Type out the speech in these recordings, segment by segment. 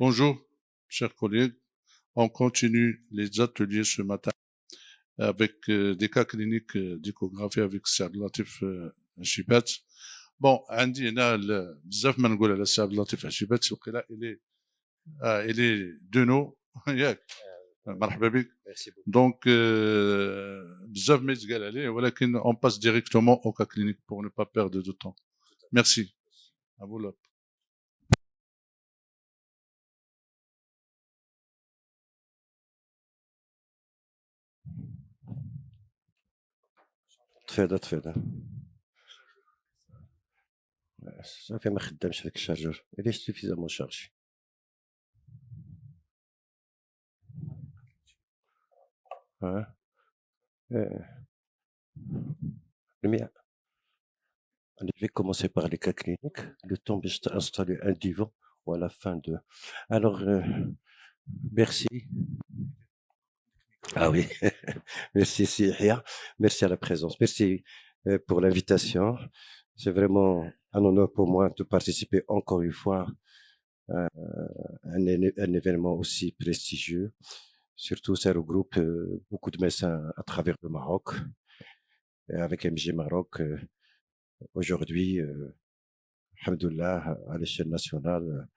Bonjour, chers collègues. On continue les ateliers ce matin avec des cas cliniques d'échographie avec السي عبد اللطيف الشيبات. Bon, عندي هنا بزاف ما نقول على السي عبد اللطيف الشيبات وقيلا الي دو نو ياك مرحبا بك. دونك بزاف ما يتقال عليه ولكن on passe directement au cas clinique pour ne pas perdre de temps. Merci. À vous là. تفضل صافي ما خدامش هذاك الشارجور علاش سوفيزامون شارجي lumière. Allez, je vais commencer par les cas cliniques, le temps de installer un divan ou à la fin de... Alors, merci. Ah oui, merci Sihia, merci à la présence, merci pour l'invitation. C'est vraiment un honneur pour moi de participer encore une fois à un événement aussi prestigieux. Surtout, ça regroupe beaucoup de médecins à travers le Maroc. Et avec MG Maroc, aujourd'hui, alhamdoulilah, à l'échelle nationale,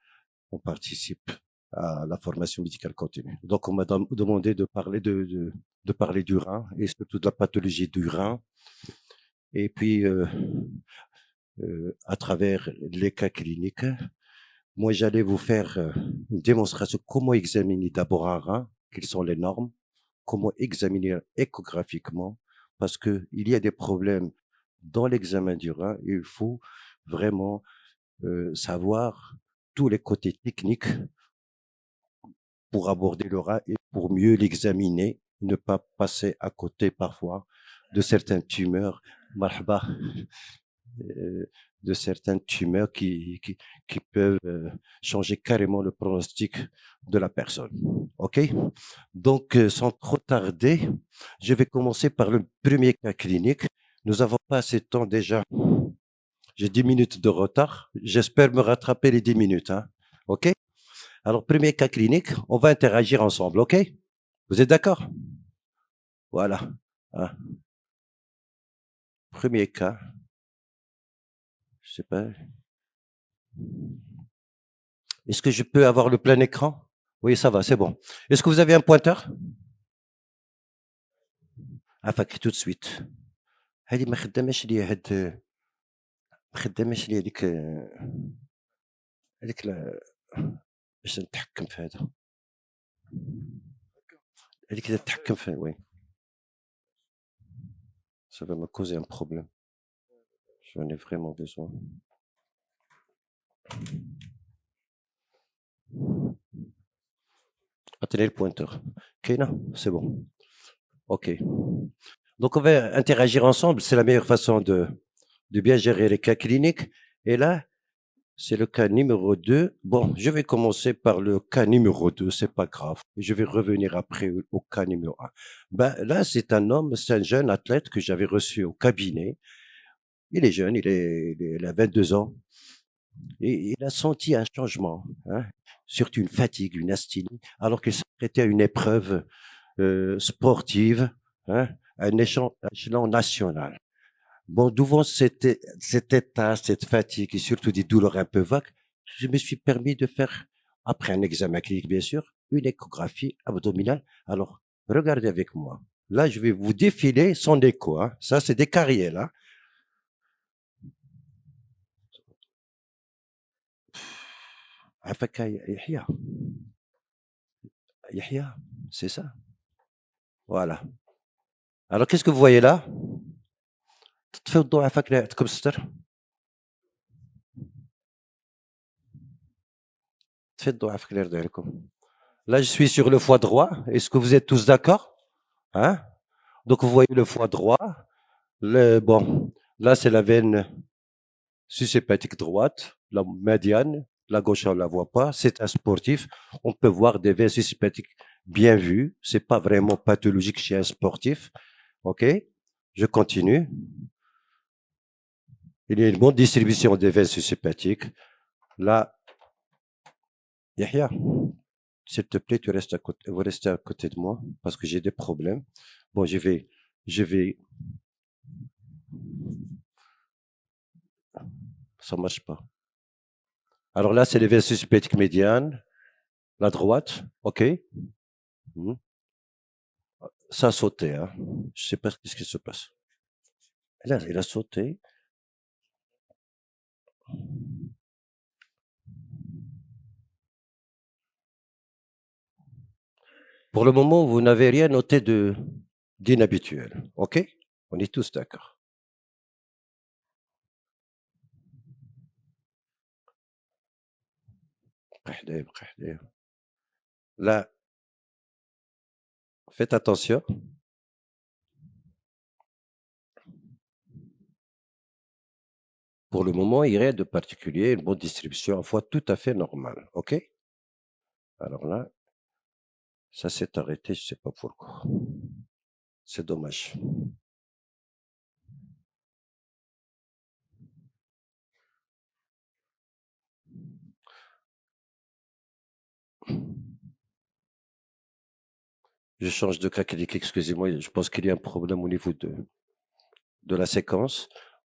on participe à la formation médicale continue. Donc, on m'a demandé de parler du rein et surtout de la pathologie du rein. Et puis, à travers les cas cliniques, moi, j'allais vous faire une démonstration comment examiner d'abord un rein, quelles sont les normes, comment examiner échographiquement, parce que il y a des problèmes dans l'examen du rein. Il faut vraiment savoir tous les côtés techniques pour aborder le rein et pour mieux l'examiner, ne pas passer à côté parfois de certaines tumeurs, de certaines tumeurs qui peuvent changer carrément le pronostic de la personne. OK? Donc, sans trop tarder, je vais commencer par le premier cas clinique. Nous n'avons pas assez de temps déjà. J'ai 10 minutes de retard. J'espère me rattraper les 10 minutes. Hein? OK? Alors, premier cas clinique, on va interagir ensemble. OK? Vous êtes d'accord? Voilà. Hein? Premier cas. Je sais pas. Est-ce que je peux avoir le plein écran? Oui, ça va, c'est bon. Est-ce que vous avez un pointeur? عافاك tout de suite. هذه ما خداماش ليا ما خداماش ليا هذيك باش نتحكم في هذا. هذيك تتحكم في وين. Ça va me causer un problème. J'en ai vraiment besoin. Attendez le pointeur. OK, non, c'est bon. OK. Donc, on va interagir ensemble. C'est la meilleure façon de bien gérer les cas cliniques. Et là, c'est le cas numéro 2. Bon, je vais commencer par le cas numéro 2, c'est pas grave. Je vais revenir après au cas numéro 1. Ben, là, c'est un homme, c'est un jeune athlète que j'avais reçu au cabinet. Il est jeune, il a 22 ans. Et il a senti un changement, hein, surtout une fatigue, une asthénie, alors qu'il s'apprêtait à une épreuve sportive, hein, à un échelon national. Bon, devant cet état, cette fatigue et surtout des douleurs un peu vagues, je me suis permis de faire, après un examen clinique bien sûr, une échographie abdominale. Alors, regardez avec moi. Là, je vais vous défiler son écho. Hein. Ça, c'est des carrières. Hein. Yahya, c'est ça. Voilà. Alors, qu'est-ce que vous voyez là? تفضوا عافاك عندكم الستر. تفضوا عافاك اللي يرضي عليكم. Là, je suis sur le foie droit. Est-ce que vous êtes tous d'accord? Hein? Donc, vous voyez le foie droit. Bon, là, c'est la veine sushépatique droite, la médiane. La gauche, on ne la voit pas. C'est un sportif. On peut voir des veines sushépatiques bien vues. C'est pas vraiment pathologique chez un sportif. OK? Je continue. Il y a une bonne distribution des veines sushépatiques. Là, Yahya, s'il te plaît, tu restes à côté, vous restez à côté de moi parce que j'ai des problèmes. Bon, je vais, ça marche pas. Alors là, c'est les veines suspectiques médianes, la droite, ok. Mhm. Ça a sauté, hein. Je sais pas ce qui se passe. Là, il a sauté. Pour le moment, vous n'avez rien noté d'inhabituel, ok. On est tous d'accord. Là, faites attention. Pour le moment, il n'y a rien de particulier, une bonne distribution, en foi tout à fait normale, ok. Alors là, ça s'est arrêté, je ne sais pas pourquoi. C'est dommage. Je change de cas clinique, excusez-moi, je pense qu'il y a un problème au niveau de la séquence.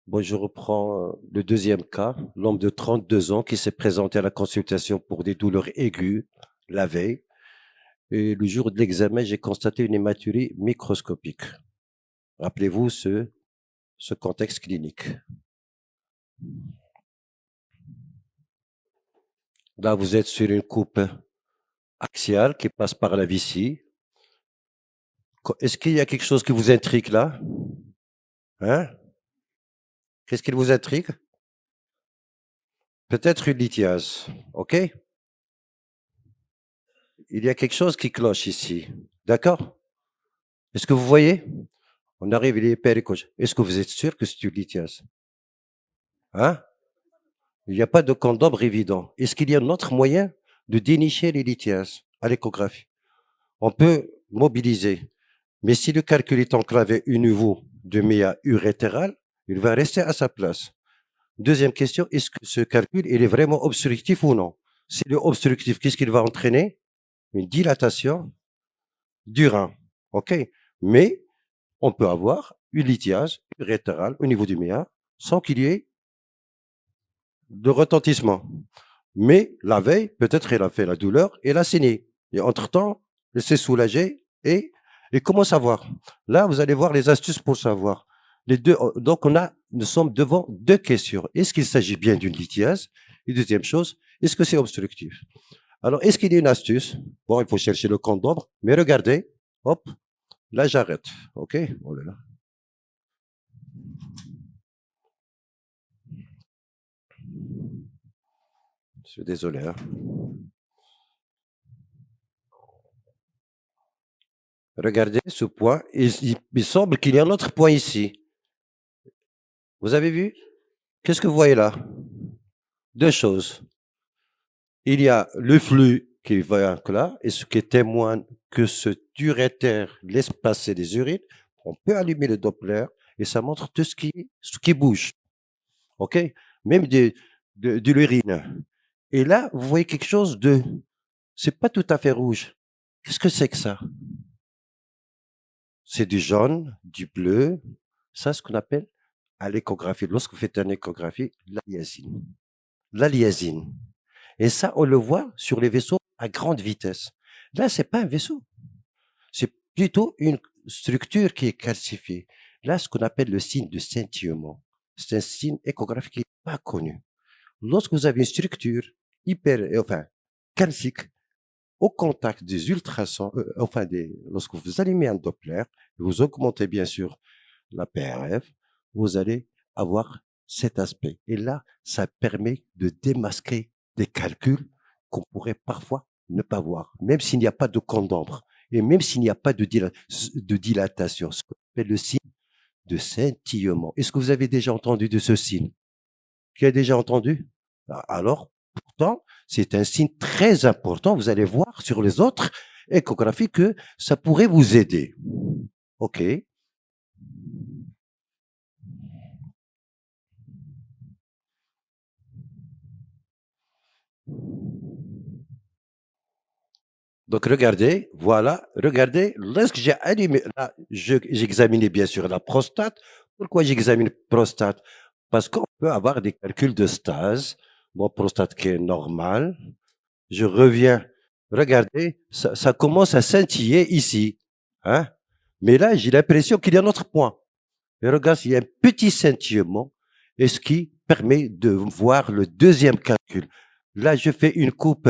Bon, je reprends le deuxième cas, l'homme de 32 ans qui s'est présenté à la consultation pour des douleurs aiguës la veille. Et le jour de l'examen, j'ai constaté une hématurie microscopique. Rappelez-vous ce contexte clinique. Là, vous êtes sur une coupe axiale qui passe par la vessie. Est-ce qu'il y a quelque chose qui vous intrigue là? Hein? Qu'est-ce qui vous intrigue? Peut-être une lithiase, ok? Il y a quelque chose qui cloche ici, d'accord? Est-ce que vous voyez? On arrive, il est péricoche. Est-ce que vous êtes sûr que c'est une lithiase? Hein? Il n'y a pas de condombre évident. Est-ce qu'il y a un autre moyen de dénicher les lithiases à l'échographie? On peut mobiliser, mais si le calcul est enclavé au niveau de méa urétéral, il va rester à sa place. Deuxième question, est-ce que ce calcul il est vraiment obstructif ou non? S'il est obstructif, qu'est-ce qu'il va entraîner? Une dilatation du rein. OK? Mais on peut avoir une lithiase urétérale au niveau du méa sans qu'il y ait de retentissement. Mais la veille, peut-être elle a fait la douleur et elle a saigné. Et entre-temps, elle s'est soulagée et comment savoir? Là, vous allez voir les astuces pour savoir. Les deux, donc, nous sommes devant deux questions. Est-ce qu'il s'agit bien d'une lithiase? Et deuxième chose, est-ce que c'est obstructif? Alors, est-ce qu'il y a une astuce? Bon, il faut chercher le compte d'ombre, mais regardez, hop, là, j'arrête. OK? Oh là là. Je suis désolé, hein. Regardez ce point. Il semble qu'il y a un autre point ici. Vous avez vu? Qu'est-ce que vous voyez là? Deux choses. Il y a le flux qui va là, et ce qui témoigne que ce urétère laisse passer des urines. On peut allumer le Doppler et ça montre tout ce qui bouge. OK? Même de l'urine. Et là, vous voyez quelque chose de. C'est pas tout à fait rouge. Qu'est-ce que c'est que ça? C'est du jaune, du bleu. Ça, ce qu'on appelle à l'échographie. Lorsque vous faites une échographie, la lyasine. La lyasine. Et ça, on le voit sur les vaisseaux à grande vitesse. Là, c'est pas un vaisseau. C'est plutôt une structure qui est calcifiée. Là, ce qu'on appelle le signe de scintillement. C'est un signe échographique qui n'est pas connu. Lorsque vous avez une structure calcique, au contact des ultrasons, lorsque vous allumez un Doppler, vous augmentez bien sûr la PRF, vous allez avoir cet aspect. Et là, ça permet de démasquer des calculs qu'on pourrait parfois ne pas voir, même s'il n'y a pas de condambre et même s'il n'y a pas de dilatation, ce qu'on appelle le signe de scintillement. Est-ce que vous avez déjà entendu de ce signe? Qui a déjà entendu? Alors, pourtant, c'est un signe très important. Vous allez voir sur les autres échographies que ça pourrait vous aider. OK. Donc regardez, voilà, regardez, lorsque j'ai allumé, là, j'examinais bien sûr la prostate. Pourquoi j'examine prostate? Parce qu'on peut avoir des calculs de stase. Bon, prostate qui est normale. Je reviens. Regardez, ça commence à scintiller ici. Hein? Mais là, j'ai l'impression qu'il y a un autre point. Et regarde, il y a un petit scintillement, et ce qui permet de voir le deuxième calcul. Là, je fais une coupe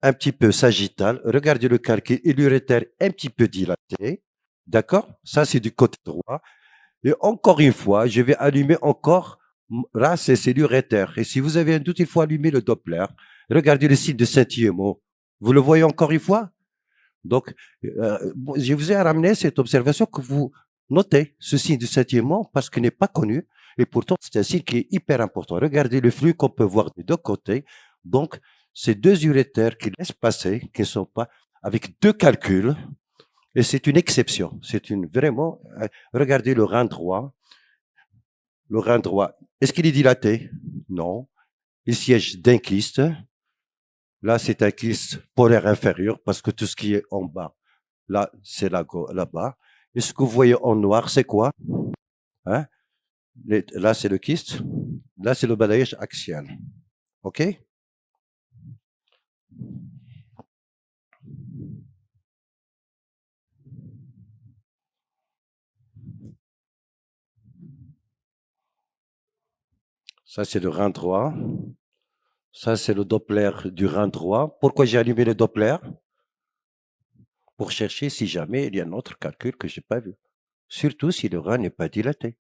un petit peu sagittale. Regardez le calcul et l'urétère un petit peu dilaté. D'accord? Ça, c'est du côté droit. Et encore une fois, je vais allumer encore. Là, c'est l'urétère. Et si vous avez un doute, il faut allumer le Doppler. Regardez le signe de scintillement. Vous le voyez encore une fois? Donc, je vous ai ramené cette observation que vous notez, ce signe de scintillement, parce qu'il n'est pas connu. Et pourtant, c'est un signe qui est hyper important. Regardez le flux qu'on peut voir des deux côtés. Donc, ces deux urétères qui laissent passer, qui ne sont pas avec deux calculs, et c'est une exception. C'est une vraiment. Regardez le rein droit. Le rein droit, est-ce qu'il est dilaté? Non. Il siège d'un kyste. Là, c'est un kyste polaire inférieur parce que tout ce qui est en bas, là, c'est là-bas. Et ce que vous voyez en noir, c'est quoi? Hein? Là, c'est le kyste. Là, c'est le balayage axial. OK? Ça, c'est le rein droit. Ça, c'est le Doppler du rein droit. Pourquoi j'ai allumé le Doppler? Pour chercher si jamais il y a un autre calcul que j'ai pas vu. Surtout si le rein n'est pas dilaté.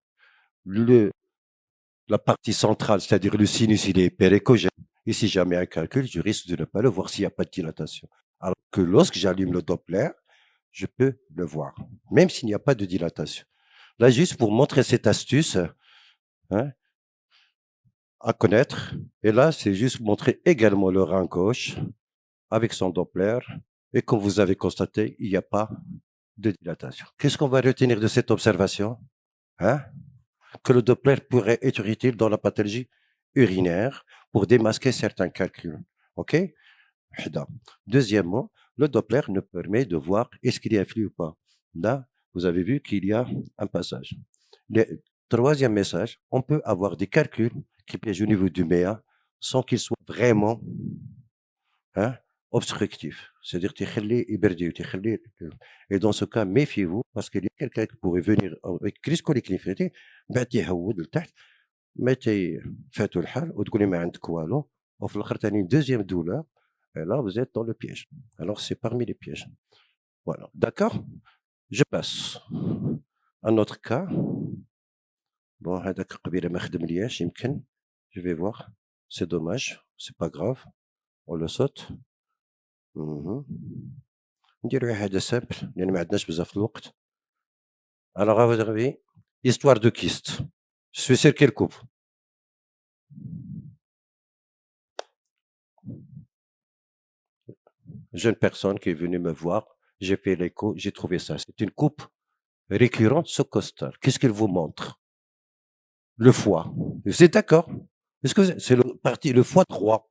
La partie centrale, c'est-à-dire le sinus, il est hyperéchogène. Et si jamais un calcul, je risque de ne pas le voir s'il n'y a pas de dilatation. Alors que lorsque j'allume le Doppler, je peux le voir, même s'il n'y a pas de dilatation. Là, juste pour montrer cette astuce, hein, à connaître. Et là, c'est juste montrer également le rein gauche avec son Doppler. Et comme vous avez constaté, il n'y a pas de dilatation. Qu'est-ce qu'on va retenir de cette observation? Hein? Que le Doppler pourrait être utile dans la pathologie urinaire pour démasquer certains calculs. OK? Deuxièmement, le Doppler nous permet de voir est-ce qu'il y a un flux ou pas. Là, vous avez vu qu'il y a un passage. Le troisième message, on peut avoir des calculs qui piègent au niveau du MEA sans qu'ils soient vraiment obstructifs. C'est-à-dire, et dans ce cas, méfiez-vous parce qu'il y a quelqu'un qui pourrait venir avec crise colique néphrétique, ما فاتوا الحال وتقولي ما عندك والو وفي الاخر ثاني deuxième douleur et là vous êtes dans le piège. Alors c'est parmi les pièges. Voilà, d'accord? Je passe. Un autre cas. Bon, هذاك قبيله ما خدملياش يمكن. Je vais voir. C'est dommage, c'est pas grave. On le saute. نديرو حاجه سامبل لان ما عندناش بزاف الوقت. Alors à votre avis, histoire de kyste. Je suis sûr qu'elle coupe. Jeune personne qui est venue me voir, j'ai fait l'écho, j'ai trouvé ça. C'est une coupe récurrente sous-costale. Qu'est-ce qu'elle vous montre? Le foie. Vous êtes d'accord? Est-ce que c'est le foie droit?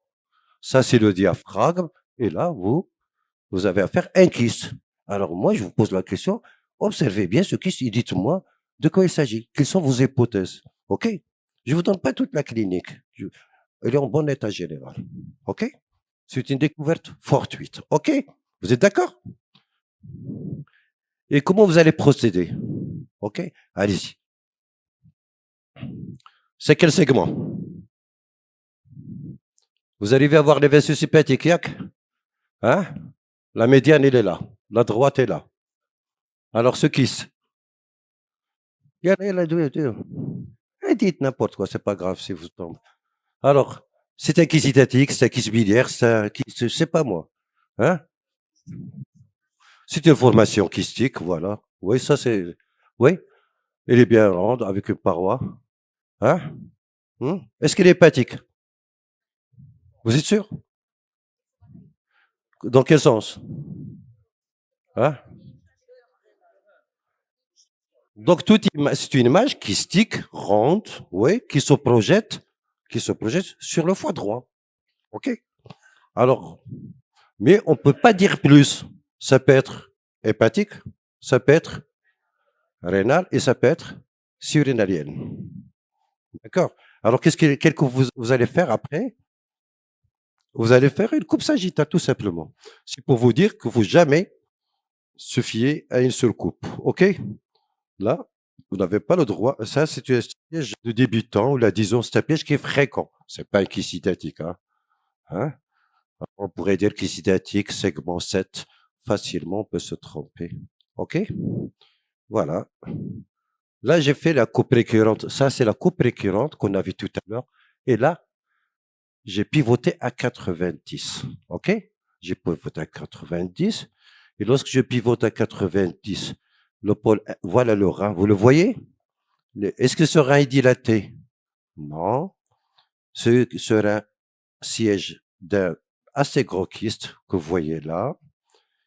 Ça, c'est le diaphragme. Et là, vous avez à faire un kyste. Alors moi, je vous pose la question, observez bien ce kyste et dites-moi de quoi il s'agit. Quelles sont vos hypothèses? OK? Je ne vous donne pas toute la clinique. Elle est en bon état général. OK? C'est une découverte fortuite. OK? Vous êtes d'accord? Et comment vous allez procéder? OK? Allez-y. C'est quel segment? Vous arrivez à voir les vaisseaux sympathiques? Hein? La médiane, elle est là. La droite est là. Alors, ce kyste. Dites n'importe quoi, c'est pas grave si vous tombez. Alors, c'est un kyste cytatique, c'est un kyste biliaire, c'est un kyste, je sais pas moi. Hein? C'est une formation kystique, voilà. Oui, ça c'est. Oui, elle est bien ronde avec une paroi. Hein? Est-ce qu'elle est hépatique? Vous êtes sûr? Dans quel sens? Hein? Donc, c'est une image kystique, ronde, oui, qui se projette sur le foie droit. OK? Alors, Mais on ne peut pas dire plus. Ça peut être hépatique, ça peut être rénal et ça peut être surrénalienne. D'accord? Alors, quelle coupe vous allez faire après? Vous allez faire une coupe sagittale, tout simplement. C'est pour vous dire que vous jamais se fier à une seule coupe. OK? Là, vous n'avez pas le droit. Ça, c'est un piège de débutant, ou là, disons, c'est un piège qui est fréquent. C'est pas un kystidatique, hein? Hein? On pourrait dire kystidatique, segment 7. Facilement, on peut se tromper. OK? Voilà. Là, j'ai fait la coupe récurrente. Ça, c'est la coupe récurrente qu'on a vue tout à l'heure. Et là, j'ai pivoté à 90. OK? J'ai pivoté à 90. Et lorsque je pivote à 90, le pôle, voilà le rein. Vous le voyez? Est-ce que ce rein est dilaté? Non. Ce rein siège d'un assez gros kyste que vous voyez là,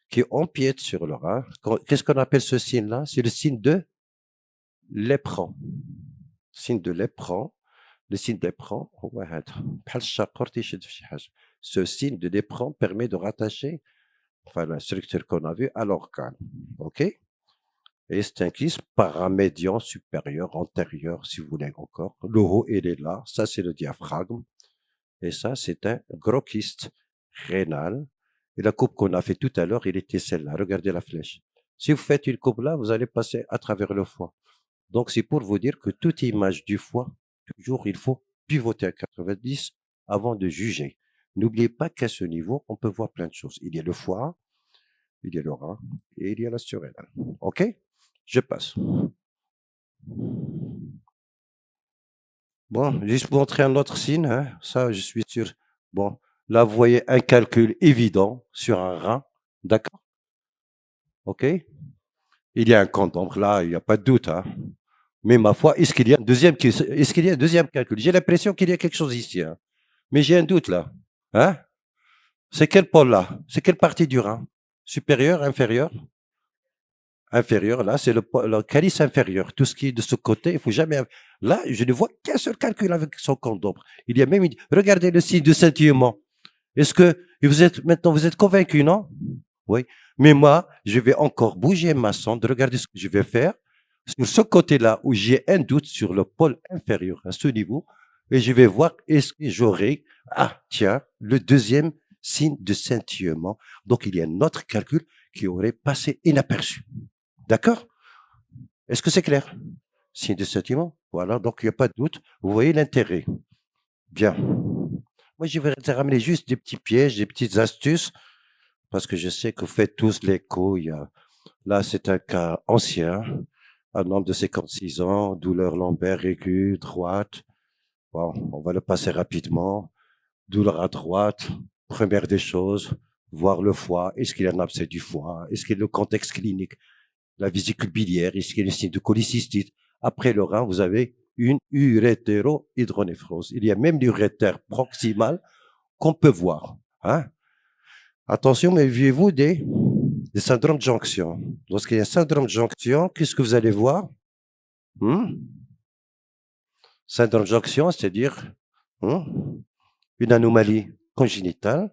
qui empiète sur le rein. Qu'est-ce qu'on appelle ce signe-là? C'est le signe de l'éperon. Signe de l'éperon. Le signe d'éperon, ce signe de l'éperon permet de rattacher la structure qu'on a vue à l'organe. OK? Et c'est un kyste paramédian supérieur, antérieur, si vous voulez encore. Le haut, il est là. Ça, c'est le diaphragme. Et ça, c'est un gros kyste rénal. Et la coupe qu'on a fait tout à l'heure, il était celle-là. Regardez la flèche. Si vous faites une coupe là, vous allez passer à travers le foie. Donc, c'est pour vous dire que toute image du foie, toujours, il faut pivoter à 90 avant de juger. N'oubliez pas qu'à ce niveau, on peut voir plein de choses. Il y a le foie, il y a le rein et il y a la surrénale. OK? Je passe. Bon, juste pour montrer un autre signe, hein, ça, je suis sûr. Bon, là, vous voyez un calcul évident sur un rein. D'accord? OK? Il y a un compte d'ombre là, il n'y a pas de doute. Hein. Mais ma foi, est-ce qu'il y a un deuxième calcul? J'ai l'impression qu'il y a quelque chose ici. Hein. Mais j'ai un doute là. Hein? C'est quel pôle là? C'est quelle partie du rein? Supérieur, inférieur? Inférieur, là, c'est le calice inférieur. Tout ce qui est de ce côté, il faut jamais. Là, je ne vois qu'un seul calcul avec son compte d'ombre. Il y a même regardez le signe de scintillement. Est-ce que maintenant vous êtes convaincu, non? Oui. Mais moi, je vais encore bouger ma sonde, regarder ce que je vais faire sur ce côté-là où j'ai un doute sur le pôle inférieur à ce niveau, et je vais voir est-ce que j'aurai, tiens, le deuxième signe de scintillement. Donc il y a un autre calcul qui aurait passé inaperçu. D'accord? Est-ce que c'est clair? Signe de scintillement. Voilà, donc il n'y a pas de doute. Vous voyez l'intérêt. Bien. Moi, je vais te ramener juste des petits pièges, des petites astuces, parce que je sais que vous faites tous l'écho. Là, c'est un cas ancien, un homme de 56 ans, douleur lombaire aiguë, droite. Bon, on va le passer rapidement. Douleur à droite, première des choses, voir le foie. Est-ce qu'il y a un abcès du foie? Est-ce qu'il y a le contexte clinique? La vésicule biliaire, est-ce qu'il y a le signe de cholécystite? Après le rein, vous avez une urétérohydronéphrose. Il y a même l'urétère proximal qu'on peut voir. Hein? Attention, méfiez-vous des syndromes de jonction. Lorsqu'il y a un syndrome de jonction, qu'est-ce que vous allez voir? Syndrome de jonction, c'est-à-dire une anomalie congénitale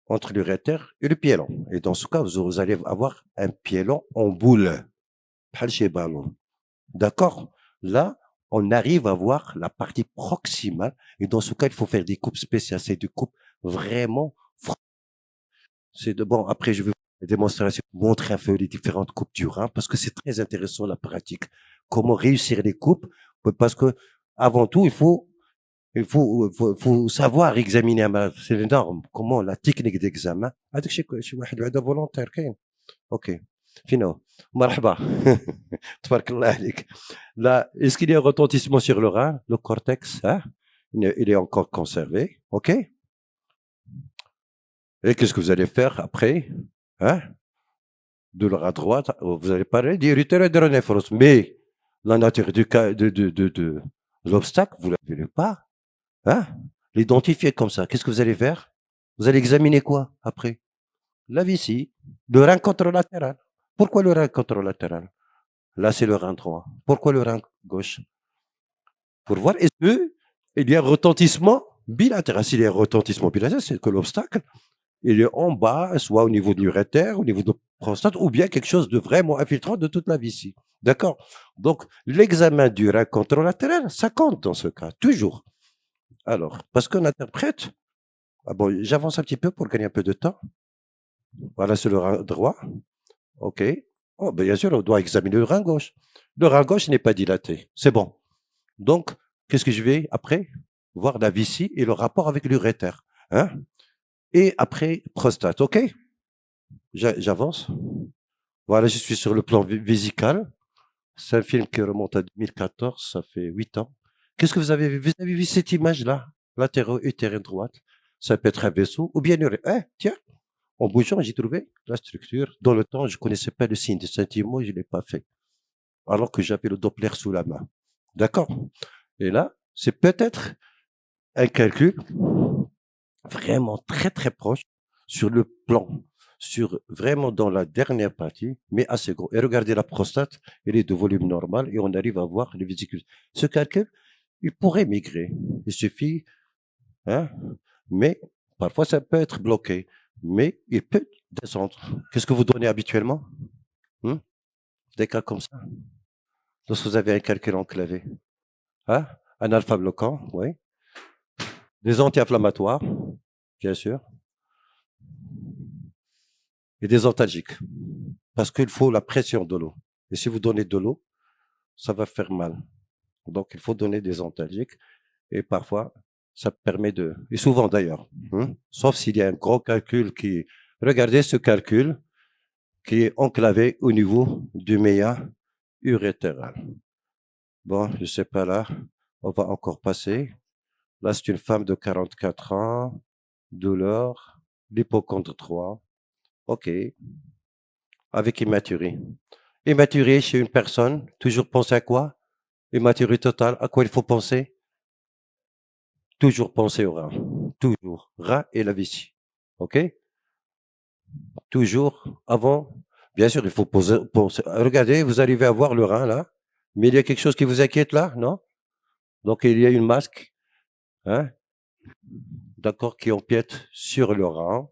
entre l'urétère et le piélon. Et dans ce cas, vous allez avoir un piélon en boule. Pas chez ballon. D'accord? Là, on arrive à voir la partie proximale. Et dans ce cas, il faut faire des coupes spéciales. C'est des coupes vraiment. C'est de bon. Après, je vais vous faire une démonstration, montrer un peu les différentes coupes du rein parce que c'est très intéressant la pratique. Comment réussir les coupes? Parce que avant tout, il faut savoir examiner un malade. C'est les normes. Comment la technique d'examen. هذاك شي واحد العاده volontaire كاين. OK. Fino. Marhaba. تبارك الله عليك. Là, est-ce qu'il y a un retentissement sur le rein, le cortex, hein? Il est encore conservé. OK? Et qu'est-ce que vous allez faire après? Hein? Douleur à droite, vous allez parler d'urétérohydronéphrose. Mais la nature de l'obstacle, vous ne l'avez pas. Hein? L'identifier comme ça. Qu'est-ce que vous allez faire? Vous allez examiner quoi après? La vessie, le rein contralatéral. Pourquoi le rein contralatéral? Là, c'est le rein droit. Pourquoi le rein gauche? Pour voir est-ce qu'il y a un retentissement bilatéral. S'il y a un retentissement bilatéral, c'est que l'obstacle il est en bas, soit au niveau de l'urétère, au niveau de la prostate, ou bien quelque chose de vraiment infiltrant de toute la vessie. D'accord? Donc, l'examen du rein contralatéral, ça compte dans ce cas, toujours. Alors, parce qu'on interprète, ah bon, j'avance un petit peu pour gagner un peu de temps. Voilà, c'est le rein droit. OK. Oh, bien sûr, on doit examiner le rein gauche. Le rein gauche n'est pas dilaté. C'est bon. Donc, qu'est-ce que je vais après? Voir la vessie et le rapport avec l'urétère. Hein? Et après, prostate. OK? J'avance. Voilà, je suis sur le plan vésical. C'est un film qui remonte à 2014, ça fait 8 ans. Qu'est-ce que vous avez vu? Vous avez vu cette image-là? Latéro-utérine droite. Ça peut être un vaisseau ou bien une... Eh, tiens, en bougeant, j'ai trouvé la structure. Dans le temps, je ne connaissais pas le signe de Saint-Timo, je ne l'ai pas fait. Alors que j'avais le Doppler sous la main. D'accord? Et là, c'est peut-être un calcul vraiment très très proche sur le plan, sur vraiment dans la dernière partie, mais assez gros. Et regardez la prostate, elle est de volume normal et on arrive à voir les vésicules. Ce calcul, il pourrait migrer. Il suffit, hein, mais parfois ça peut être bloqué, mais il peut descendre. Qu'est-ce que vous donnez habituellement? Hmm? Des cas comme ça. Lorsque vous avez un calcul enclavé, hein? Un alpha bloquant, oui. Des anti-inflammatoires, bien sûr. Et des antalgiques. Parce qu'il faut la pression de l'eau. Et si vous donnez de l'eau, ça va faire mal. Donc, il faut donner des antalgiques. Et parfois, ça permet de... Et souvent d'ailleurs, hein, sauf s'il y a un gros calcul qui... Regardez ce calcul qui est enclavé au niveau du méa urétéral. Bon, je sais pas là. On va encore passer. Là, c'est une femme de 44 ans. Douleur. L'hypocondre 3. OK. Avec hématurie. Hématurie chez une personne, toujours penser à quoi? Hématurie totale, à quoi il faut penser? Toujours penser au rein. Toujours. Rein et la vessie. OK? Toujours avant. Bien sûr, il faut penser. Regardez, vous arrivez à voir le rein là, mais il y a quelque chose qui vous inquiète là, non? Donc il y a une masque, hein, d'accord, qui empiète sur le rein.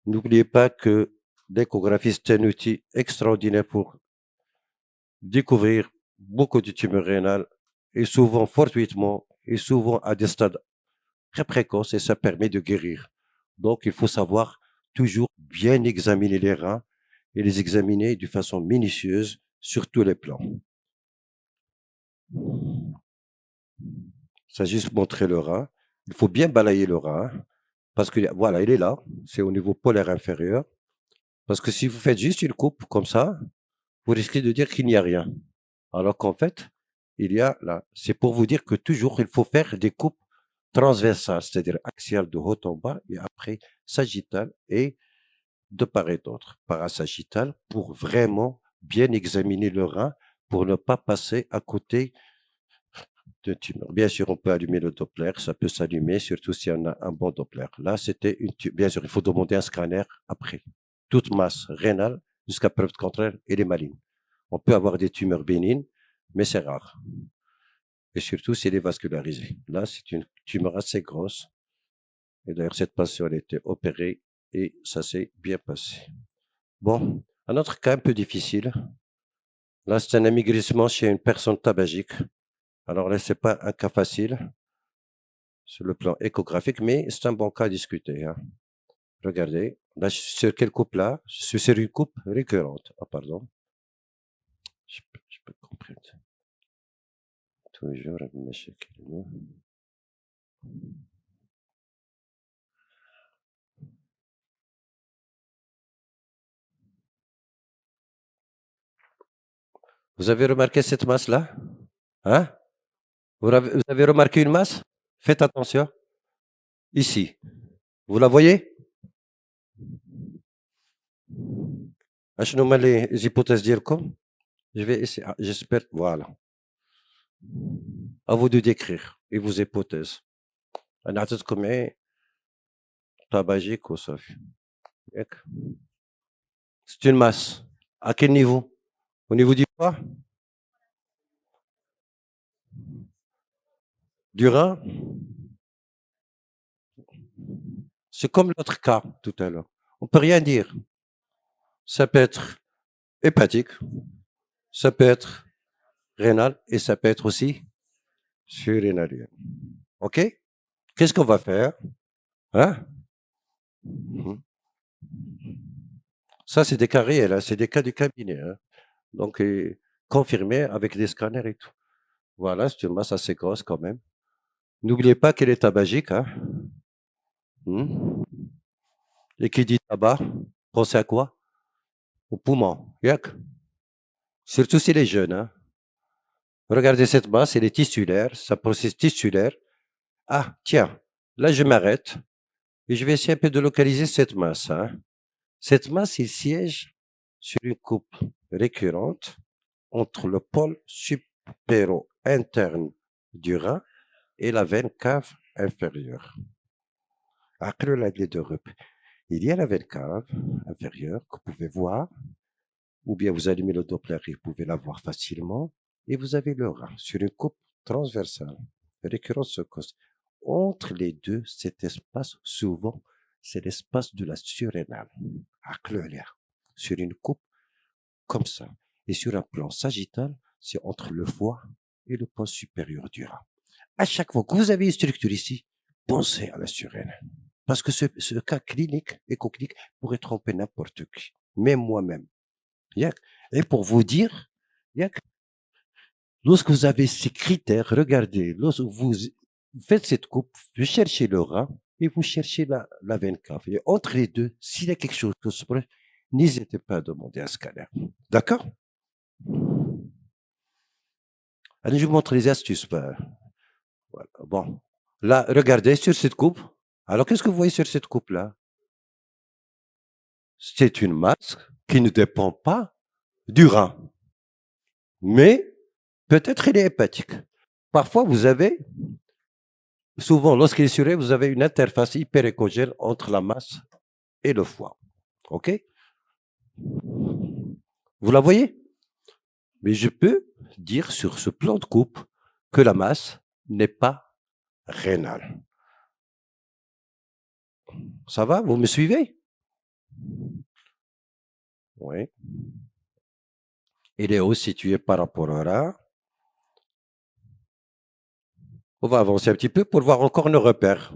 N'oubliez pas que l'échographie, c'est un outil extraordinaire pour découvrir beaucoup de tumeurs rénales et souvent fortuitement et souvent à des stades très précoces et ça permet de guérir. Donc, il faut savoir toujours bien examiner les reins et les examiner de façon minutieuse sur tous les plans. Ça juste montrer le rein. Il faut bien balayer le rein parce que voilà, il est là. C'est au niveau polaire inférieur. Parce que si vous faites juste une coupe comme ça, vous risquez de dire qu'il n'y a rien. Alors qu'en fait, il y a là. C'est pour vous dire que toujours, il faut faire des coupes transversales, c'est-à-dire axiales de haut en bas et après sagittales et de part et d'autre, parasagittal, pour vraiment bien examiner le rein, pour ne pas passer à côté de tumeur. Bien sûr, on peut allumer le Doppler, ça peut s'allumer, surtout si on a un bon Doppler. Là, c'était une tumeur. Bien sûr, il faut demander un scanner après. Toute masse rénale, jusqu'à preuve contraire, elle est maligne. On peut avoir des tumeurs bénignes, mais c'est rare. Et surtout, si elle est vascularisée. Là, c'est une tumeur assez grosse. Et d'ailleurs, cette patiente a été opérée et ça s'est bien passé. Bon, un autre cas un peu difficile. Là, c'est un amaigrissement chez une personne tabagique. Alors là, c'est pas un cas facile sur le plan échographique, mais c'est un bon cas à discuter, hein. Regardez, là, je suis sur quelle coupe là? Je suis sur une coupe récurrente. Ah, pardon. Je peux comprendre. Toujours avec mes chèques. Vous avez remarqué cette masse-là? Hein? Vous avez remarqué une masse? Faites attention. Ici. Vous la voyez? شنو هما les hypothèses ديالكم? Je vais essayer. Ah, j'espère. Voilà. À vous de décrire et vos hypothèses. أنا عطيتكم غير tabagique وصافي. ياك؟ C'est une masse. À quel niveau? Au niveau du foie? Du rein? C'est comme l'autre cas tout à l'heure. On peut rien dire. Ça peut être hépatique, ça peut être rénal et ça peut être aussi surrénalien. OK? Qu'est-ce qu'on va faire? Hein? Mhm. Ça, c'est des cas réels, hein, c'est des cas du cabinet, hein. Donc, confirmé avec des scanners et tout. Voilà, c'est une masse assez grosse quand même. N'oubliez pas qu'elle est tabagique, hein. Hmm. Et qui dit tabac, pensez à quoi? Au poumon. Yak. Surtout si les jeunes, hein. Regardez cette masse, elle est tissulaire, ça processe tissulaire. Ah, tiens, là je m'arrête et je vais essayer un peu de localiser cette masse, hein. Cette masse, il siège sur une coupe récurrente entre le pôle supéro-interne du rein et la veine cave inférieure. Après la clé de rep, il y a la veine cave inférieure que vous pouvez voir, ou bien vous allumez le Doppler et vous pouvez la voir facilement, et vous avez le rein sur une coupe transversale, récurrente secosse. Entre les deux, cet espace, souvent, c'est l'espace de la surrénale, sur une coupe comme ça. Et sur un plan sagittal, c'est entre le foie et le pôle supérieur du rein. À chaque fois que vous avez une structure ici, pensez à la surrénale. Parce que ce cas clinique, éco-clinique, pourrait tromper n'importe qui, même moi-même. Et pour vous dire, lorsque vous avez ces critères, regardez, lorsque vous faites cette coupe, vous cherchez le rein et vous cherchez la veine cave. Et entre les deux, s'il y a quelque chose qui se passe, n'hésitez pas à demander un scanner. D'accord? Allez, je vous montre les astuces. Voilà. Bon, là, regardez sur cette coupe. Alors, qu'est-ce que vous voyez sur cette coupe-là? C'est une masse qui ne dépend pas du rein, mais peut-être elle est hépatique. Parfois, vous avez, souvent, lorsqu'il est suré, vous avez une interface hyperécogène entre la masse et le foie. OK? Vous la voyez? Mais je peux dire sur ce plan de coupe que la masse n'est pas rénale. Ça va? Vous me suivez? Oui. Il est haut situé par rapport au rein. On va avancer un petit peu pour voir encore nos repères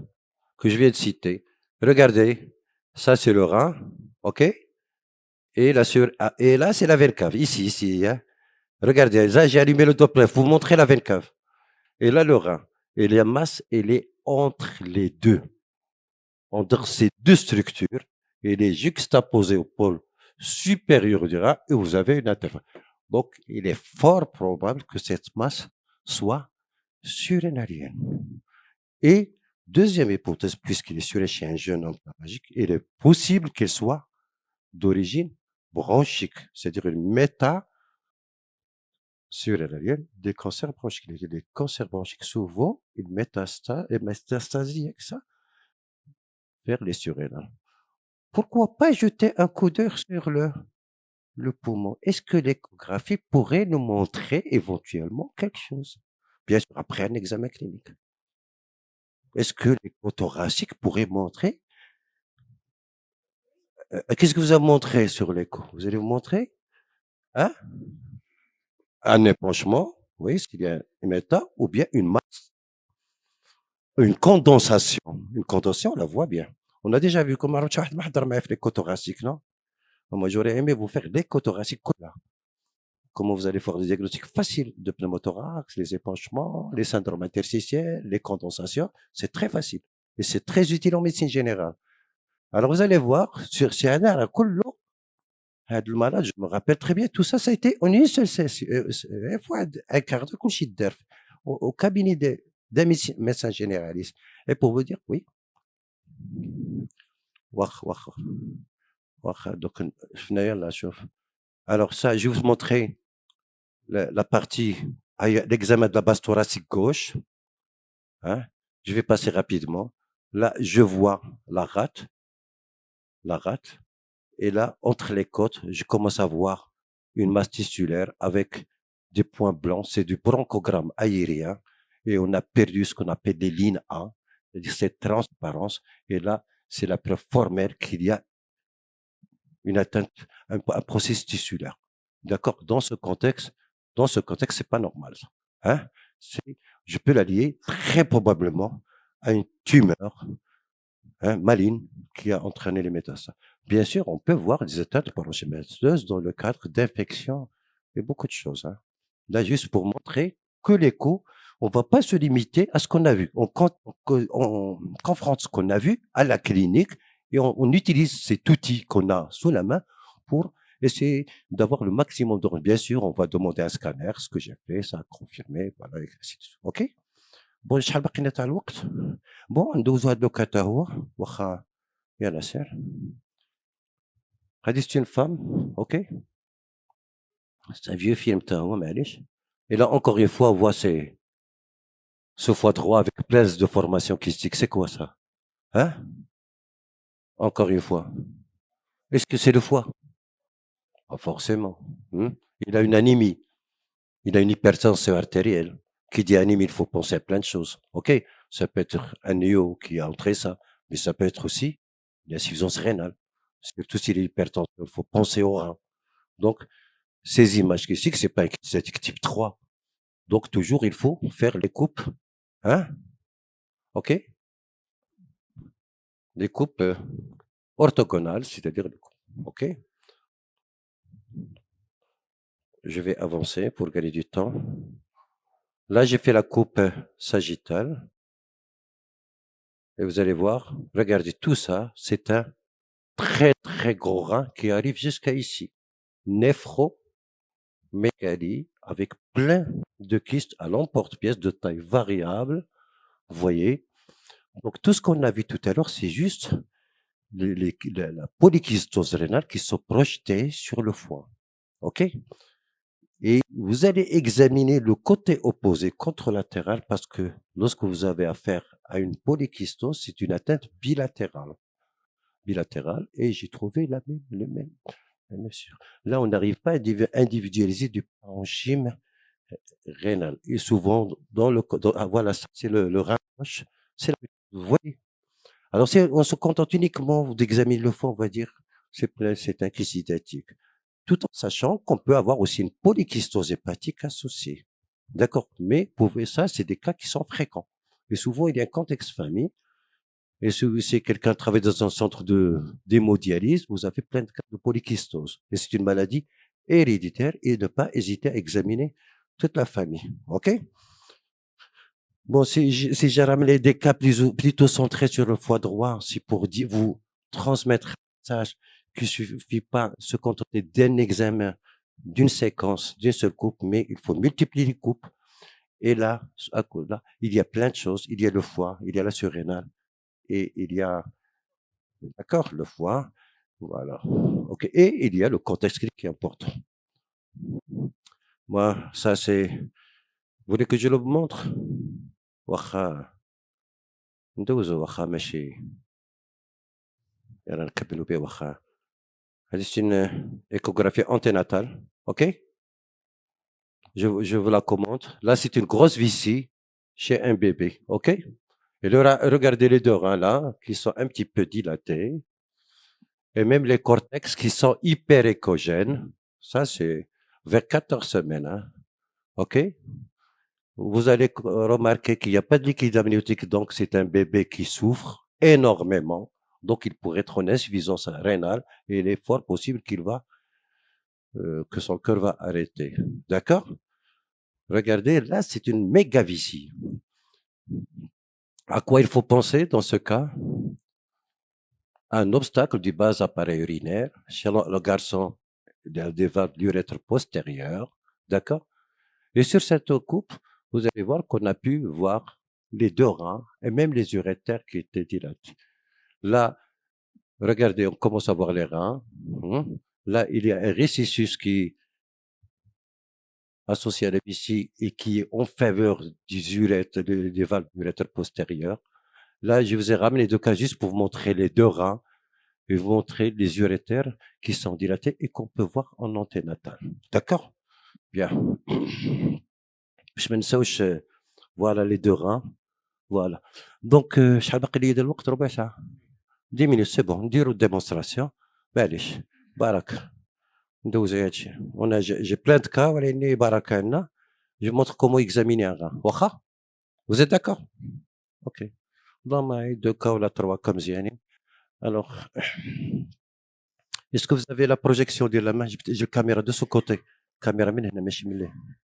que je viens de citer. Regardez, ça c'est le rein, OK? Et là, c'est la veine cave, ici. Hein. Regardez, là, j'ai allumé le Doppler, vous montrez la veine cave. Et là, le rein. Et la masse, elle est entre les deux. Entre ces deux structures, elle est juxtaposée au pôle supérieur du rein et vous avez une interface. Donc, il est fort probable que cette masse soit surrénalienne. Et deuxième hypothèse, puisqu'il est suré chez un jeune homme tabagique, il est possible qu'elle soit d'origine bronchique, c'est-à-dire une surrénalienne des cancers bronchiques. Les cancers bronchiques, souvent, ils métastasient avec ça vers les surrénales. Pourquoi pas jeter un coup d'œil sur le poumon? Est-ce que l'échographie pourrait nous montrer éventuellement quelque chose? Bien sûr, après un examen clinique. Est-ce que l'écho thoracique pourrait montrer qu'est-ce que vous avez montré sur l'écho? Vous allez vous montrer? Hein? Un épanchement, oui, s'il y a un méta, ou bien une masse, une condensation. Une condensation, on la voit bien. On a déjà vu comment l'écho thoracique, non? Moi, j'aurais aimé vous faire l'écho thoracique. Comment vous allez faire des diagnostics faciles de pneumothorax, les épanchements, les syndromes interstitiels, les condensations. C'est très facile. Et c'est très utile en médecine générale. Alors, vous allez voir, sur CNR, le malade, je me rappelle très bien, tout ça, ça a été en une seule session, un quart d'heure, au cabinet d'un médecin généraliste. Et pour vous dire, oui, donc, alors ça, je vais vous montrer la partie, l'examen de la base thoracique gauche. Hein. Je vais passer rapidement. Là, je vois la rate. Et là, entre les côtes, je commence à voir une masse tissulaire avec des points blancs. C'est du bronchogramme aérien. Et on a perdu ce qu'on appelle les lignes A, c'est-à-dire cette transparence. Et là, c'est la preuve formelle qu'il y a une atteinte, un processus tissulaire. D'accord? Dans ce contexte, c'est pas normal, ça. Hein? Je peux la lier très probablement à une tumeur, hein, maligne qui a entraîné les métastases. Bien sûr, on peut voir des atteintes parenchymateuses dans le cadre d'infections et beaucoup de choses, hein. Là, juste pour montrer que l'écho, on va pas se limiter à ce qu'on a vu. On confronte ce qu'on a vu à la clinique et on utilise cet outil qu'on a sous la main pour essayer d'avoir le maximum de... Bien sûr, on va demander un scanner, ce que j'ai fait, ça a confirmé, voilà, et ainsi de suite. OK? Bon, شحال باقي لنا تاع الوقت؟ bon, ندوزو هاد لوكا تا هو واخا يلا سير. هادي c'est une femme, OK? C'est un vieux film تا هو معليش. Et là, encore une fois, on voit ce foie droit avec plein de formations kystiques. C'est quoi ça? Hein? Encore une fois. Est-ce que c'est le foie? Pas forcément. Il a une anémie. Il a une hypertension artérielle. Qui dit anémie, il faut penser à plein de choses. OK? Ça peut être un néo qui a entré ça, mais ça peut être aussi une insuffisance rénale. Surtout s'il est hypertension, il faut penser au rein. Donc, ces images kystiques, c'est pas un kyste type 3. Donc, toujours, il faut faire les coupes. Hein? OK? Les coupes orthogonales, c'est-à-dire les coupes. OK? Je vais avancer pour gagner du temps. Là, j'ai fait la coupe sagittale. Et vous allez voir, regardez tout ça, c'est un très très gros rein qui arrive jusqu'à ici. Néphromégalie avec plein de kystes à l'emporte-pièce de taille variable. Vous voyez? Donc tout ce qu'on a vu tout à l'heure, c'est juste la polykystose rénale qui se projetait sur le foie. OK? Et vous allez examiner le côté opposé, contralatéral, parce que lorsque vous avez affaire à une polykystose, c'est une atteinte bilatérale. Et j'ai trouvé le même, bien sûr. Là, on n'arrive pas à individualiser du parenchyme rénal. Et souvent, voilà, ça, c'est le rein gauche. Vous voyez? Alors, si on se contente uniquement d'examiner le foie, on va dire, c'est inquisitif. Tout en sachant qu'on peut avoir aussi une polykystose hépatique associée. D'accord? Mais ça, c'est des cas qui sont fréquents. Et souvent, il y a un contexte famille. Et si quelqu'un travaille dans un centre d'hémodialyse, vous avez plein de cas de polykystose. Et c'est une maladie héréditaire et ne pas hésiter à examiner toute la famille. OK? Bon, si j'ai ramené des cas plutôt centrés sur le foie droit, c'est pour vous transmettre un message qu'il suffit pas de se contenter d'un examen, d'une séquence, d'une seule coupe, mais il faut multiplier les coupes. Et là, il y a plein de choses. Il y a le foie, il y a la surrénale, et il y a, d'accord, le foie, voilà. OK. Et il y a le contexte clinique qui est important. Moi, ça c'est, vous voulez que je le montre? واخا ندوزو واخا ماشي راه نكملو به واخا هذه c'est une échographie anténatale. OK? Je vous la commande. Là, c'est une grosse vessie chez un bébé. OK? Et regardez les deux reins là, qui sont un petit peu dilatés. Et même les cortex qui sont hyper échogènes. Ça, c'est vers 14 semaines. Hein? OK? Vous allez remarquer qu'il n'y a pas de liquide amniotique, donc c'est un bébé qui souffre énormément. Donc, il pourrait être en insuffisance rénale et il est fort possible que son cœur va arrêter. D'accord? Regardez, là, c'est une méga vessie. À quoi il faut penser dans ce cas? Un obstacle du bas appareil urinaire. Chez le garçon, il y a des valves d'urètre postérieures. D'accord? Et sur cette coupe, vous allez voir qu'on a pu voir les deux reins et même les urétères qui étaient dilatés. Là, regardez, on commence à voir les reins. Là, il y a un récissus qui associé à la vessie et qui est en faveur des valves d'urètre postérieures. Là, je vous ai ramené deux cas juste pour vous montrer les deux reins et vous montrer les urétères qui sont dilatés et qu'on peut voir en anténatal. D'accord? Bien. Je me voilà les deux reins. Voilà. Donc, شحال باقي لي ديال الوقت؟ ربع ساعة. 10 minutes, c'est bon. نديرو démonstration. معليش. بارك. ندوزو هادشي. J'ai plein de cas ولكن بارك عندنا. Je montre comment examiner un rat. واخا؟ Vous êtes d'accord? OK. ضل معايا 2 cas ولا 3 cas مزيانين. Alors, est-ce que vous avez la projection ديال la main? جبت الكاميرا de ce côté. الكاميرا من هنا ماشي من لهنا.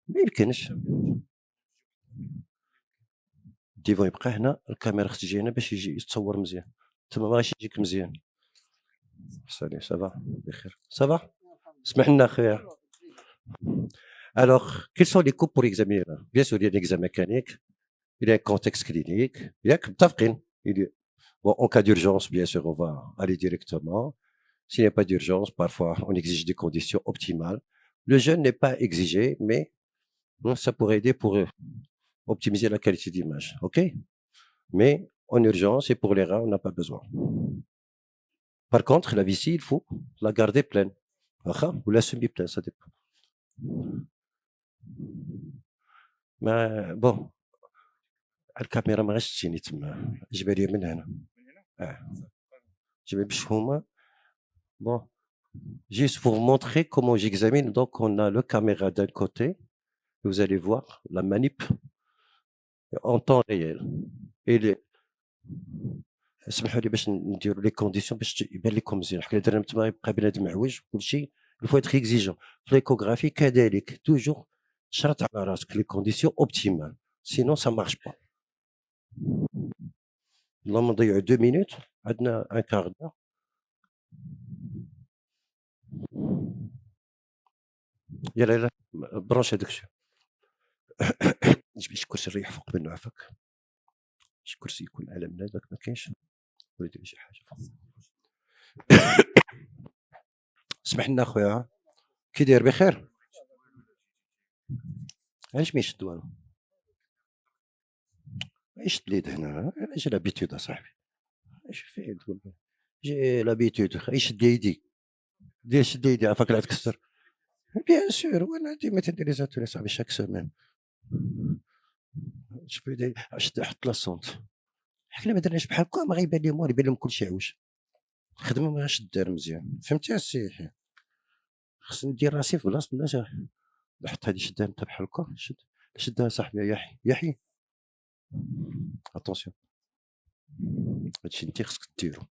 ما يمكنش. الديفون يبقى هنا، الكاميرا خص تجي هنا باش يجي يتصور مزيان. تما ما غاش يجيك مزيان. سالي سافا بخير. سافا؟ اسمح لنا اخويا. Alors, quels sont les cours pour examiner là? Bien sûr, il y a un examen mécanique, il y a un contexte clinique, il y a متفقين. Bon, en cas d'urgence, bien sûr, on va aller directement. S'il n'y a pas d'urgence, parfois, on exige des conditions optimales. Le jeûne n'est pas exigé, mais ça pourrait aider pour optimiser la qualité d'image. OK? Mais en urgence et pour les rats, on n'a pas besoin. Par contre, la vessie, il faut la garder pleine. Ou la semi-pleine, ça dépend. Mais bon, الكاميرا ما غاش تجيني تما، جيبها لي من هنا. جيبها باش هما. Bon, juste pour vous montrer comment j'examine, donc on a le caméra d'un côté, vous allez voir la manip en temps réel. Et les اسمحوا لي باش نديروا لي كونديسيون باش يبان لكم مزيان، حنا درنا تما يبقى بنادم معوج كلشي. il faut être exigeant. في l'échographie كذلك toujours شرط على راسك les conditions optimales, sinon ça marche pas. اللهم نضيعوا 2 minutes، عندنا un quart d'heure. يلا يلا برونش هذاك الشيء. جيب لي شي كرسي نريح فوق منه عافاك. شي كرسي يكون اعلى من هذاك ما كاينش، ولا دير شي حاجه فوق. اسمح لنا اخويا، كي داير بخير؟ علاش ما يشدوا انا؟ يشد اليد هنا، جي لابيتود اصاحبي. اش فين تقول جي لابيتود يشد يدي. دير شد يدي عافاك لا تكسر. بيان سور، وانا ديما تندير لي زاتولي صاحبي شاك سومان. شوف شد حط لاصونت. حنا ما درناش بحال هكا، ما غيبان لهم والو، يبان لهم كلشي عوج. الخدمه ما غاش دار مزيان، فهمتي السي؟ خصني ندير راسي في بلاصه الناس. حط هادي شدها انت بحال هكا، شدها صاحبي يحيى يحيى. اتونسيون، هادشي انت خصك ديرو.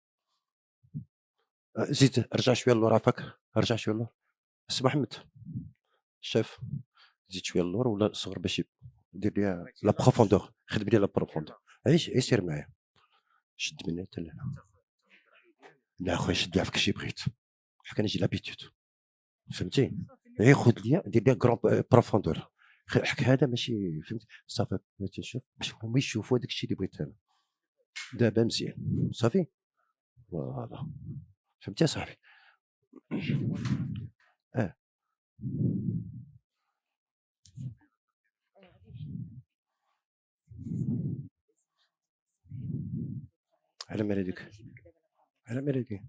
زيد رجع شويه للور عافاك، رجع شويه للور. السي محمد شاف، زيد شويه للور ولا صغر باش دير ليها لا بروفوندور. خدم لي لا بروفوندور. عيش سير معايا، شد من هنا حتى لهنا. لا خويا شد عافاك شي بغيت، حكا نجي لابيتود، فهمتي؟ غير خذ ليا دير ليها كرون بروفوندور. حك هذا ماشي، فهمتي؟ صافي بغيت نشوف باش هما يشوفوا هذاك الشيء اللي بغيت انا. دابا مزيان صافي، فوالا فهمتي صاحبي؟ على مال هذيك، على مال هذيك.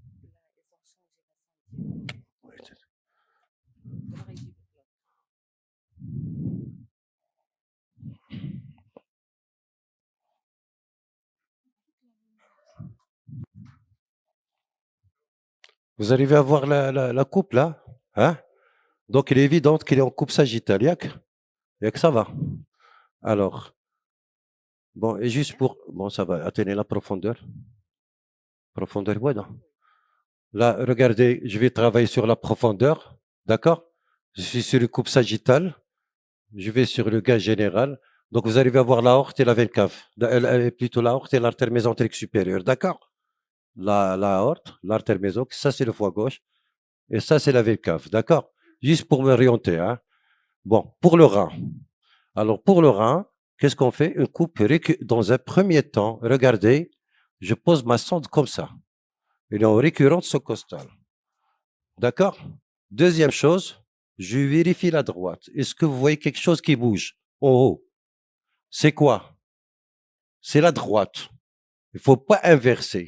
Vous arrivez à voir la coupe là, hein? Donc il est évident qu'il est en coupe sagittale, yak ça va. Alors, bon, et juste pour, bon, ça va atteindre la profondeur. Profondeur, voilà. Là, regardez, je vais travailler sur la profondeur, d'accord? Je suis sur une coupe sagittale, je vais sur le gaz général. Donc vous arrivez à voir l'aorte et la veine cave, plutôt l'aorte et l'artère mésenterique supérieure, d'accord? La aorte, l'artère méso, ça c'est le foie gauche, et ça c'est la veine cave, d'accord? Juste pour m'orienter, hein. Bon, pour le rein. Alors pour le rein, qu'est-ce qu'on fait? Une coupe dans un premier temps, regardez, je pose ma sonde comme ça. Elle est en récurrente sous-costale. D'accord? Deuxième chose, je vérifie la droite. Est-ce que vous voyez quelque chose qui bouge en haut? C'est quoi? C'est la droite. Il ne faut pas inverser.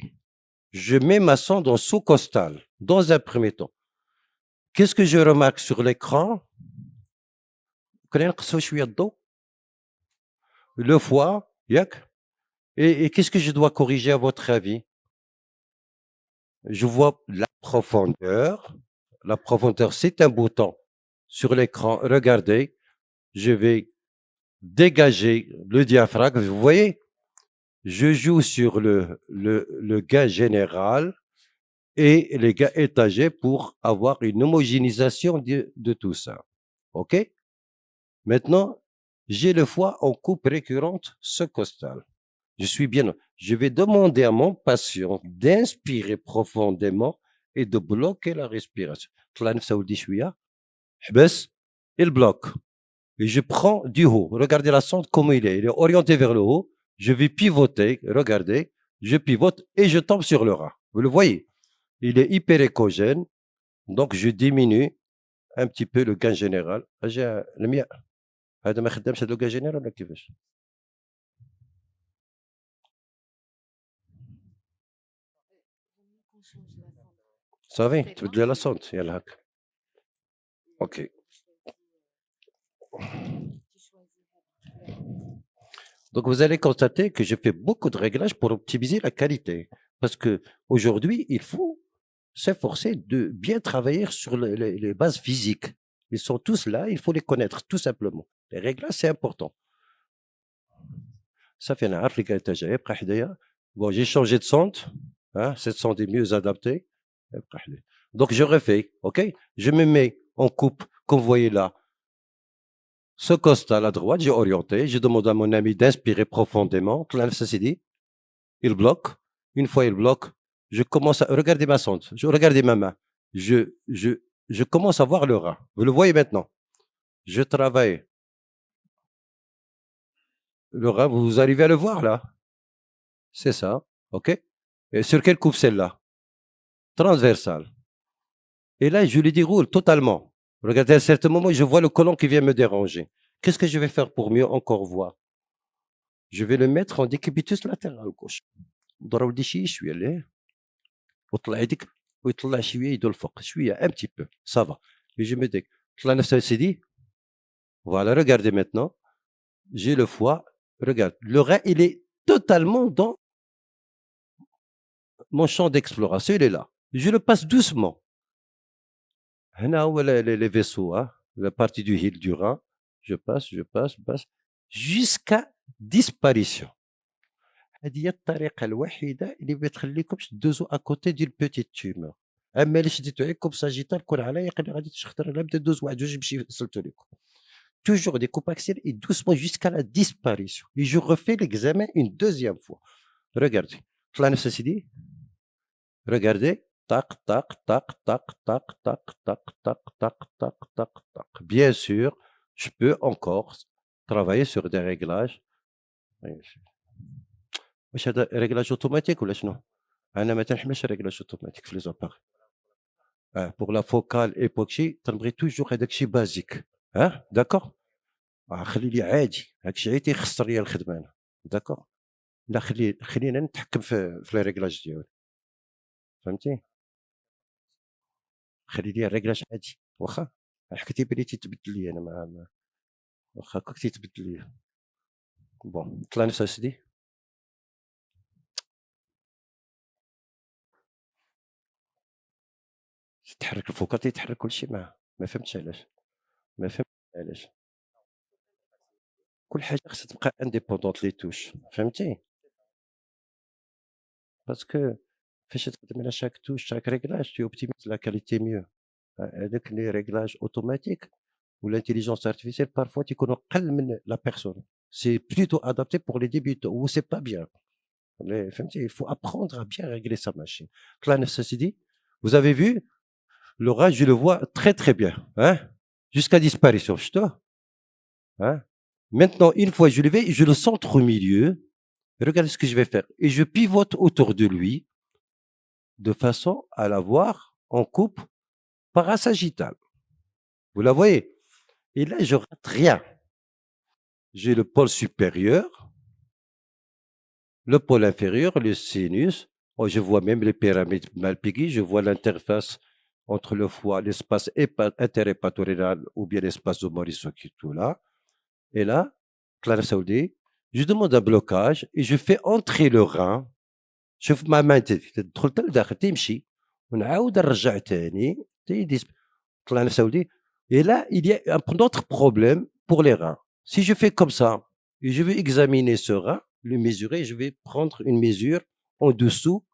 Je mets ma sonde en sous-costale, dans un premier temps. Qu'est-ce que je remarque sur l'écran? Le foie, et qu'est-ce que je dois corriger à votre avis? Je vois la profondeur. La profondeur, c'est un bouton sur l'écran. Regardez, je vais dégager le diaphragme. Vous voyez, je joue sur le gain général et les gains étagés pour avoir une homogénéisation de tout ça. OK? Maintenant, j'ai le foie en coupe récurrente subcostale. Je suis bien. Je vais demander à mon patient d'inspirer profondément et de bloquer la respiration. طلع نفسه ولدي شوية. حبس. Il bloque. Et je prends du haut. Regardez la sonde comme il est. Il est orienté vers le haut. Je vais pivoter. Regardez. Je pivote et je tombe sur le rein. Vous le voyez. Il est hyperéchogène. Donc, je diminue un petit peu le gain général. j'ai le mien. هذا ما خدامش هذا le gain général ولا كيفاش؟ صافي تبدلي لا sonde. يلا هاك. OK. Donc, vous allez constater que je fais beaucoup de réglages pour optimiser la qualité. Parce que aujourd'hui, il faut s'efforcer de bien travailler sur les bases physiques. Ils sont tous là, il faut les connaître, tout simplement. Les réglages, c'est important. Ça fait un Bon, j'ai changé de sonde. Hein, cette sonde est mieux adaptée. Donc, je refais, OK? Je me mets en coupe, comme vous voyez là. Ce costal à droite, j'ai orienté. Je demande à mon ami d'inspirer profondément. Il bloque. Une fois il bloque, je commence à regarder ma sonde. Je regarde ma main. Je commence à voir le rein. Vous le voyez maintenant. Je travaille. Le rein, vous arrivez à le voir là. C'est ça. OK? Et sur quelle coupe celle-là? Transversale. Et là, je le déroule totalement. Regardez, à un certain moment, je vois le côlon qui vient me déranger. Qu'est-ce que je vais faire pour mieux encore voir? Je vais le mettre en décubitus latéral gauche. ضرب لي شويه ليه وطلع يدك ويطلع شويه يدو الفوق شويه un petit peu ça va et je me dis طلع نفسه سيدي voilà regardez maintenant j'ai le foie regarde le rein il est totalement dans mon champ d'exploration il est là je le passe doucement هنا هو les vaisseaux hein, la partie du heel du rein je passe jusqu'à disparition هذه هي الطريقة الوحيدة اللي ما تخليكمش تدوزو أكوتي ديال بوتيت تيومور، أما إلا شديتو غير كوب ساجيتال كون عليا يقول لي غادي تخطر لا بدا دوز واحد جوج نمشي سلتو لكم. Toujours des coupes axiales et doucement jusqu'à la disparition. Et je refais l'examen une deuxième fois. Regardez. طلع نفسه سيدي. Regardez. Tac, tac, tac, tac, tac, tac, tac, tac, tac, tac, tac, tac. Bien sûr, je peux encore travailler sur des réglages. واش هذا ريغلاج اوتوماتيك ولا شنو؟ انا ما تنحملش ريغلاج اوتوماتيك في لي زاباغ. بور لا فوكال ايبوكسي تنبغي توجور هذاك الشيء بازيك. داكور. خلي لي عادي هاك الشيء عادي يخسر لي الخدمه انا. داكور. لا خلينا نتحكم في لي ريغلاج ديالي. فهمتي؟ خلي لي الريغلاج عادي واخا حكيتي بلي تيتبدل لي انا واخا هكاك تيتبدل لي. بون طلع نفسها سيدي. تحرك الفوكال تيتحرك كلشي معاه. ما فهمتش علاش. ما فهمتش علاش. كل حاجة خاصها تبقى indépendante لي توش فهمتي؟ باسكو فاش تخدم على شاك توش شاك ريغلاج tu optimises la qualité mieux. هادوك لي ريغلاج اوتوماتيك و l'intelligence artificielle parfois تيكونوا قل من la personne. C'est plutôt adapté pour les débutants ou c'est pas bien. فهمتي؟ Il faut apprendre à bien régler sa machine. طلع نفسه سيدي. Vous avez vu? Le ras je le vois très très bien, hein? Jusqu'à disparition شفتوه؟ hein? Maintenant, une fois je le vais, je le centre au milieu. Regardez ce que je vais faire. Et je pivote autour de lui de façon à l'avoir en coupe parasagittale. Vous la voyez? Et là, je rate rien. J'ai le pôle supérieur, le pôle inférieur, le sinus. Oh, je vois même les pyramides Malpighi. Je vois l'interface entre le foie, l'espace interhépatorénal ou bien l'espace de Morisot qui est tout là. Et là, Clara Saoudi, je demande un blocage et je fais entrer le rein. شوف ما تدخل لداخل تمشي ونعاود نرجع تاني طلع نفسه ولدي. Et là, il y a un autre problème pour les reins. Si je fais comme ça, et je vais examiner ce rein, le mesurer, je vais prendre une mesure en dessous.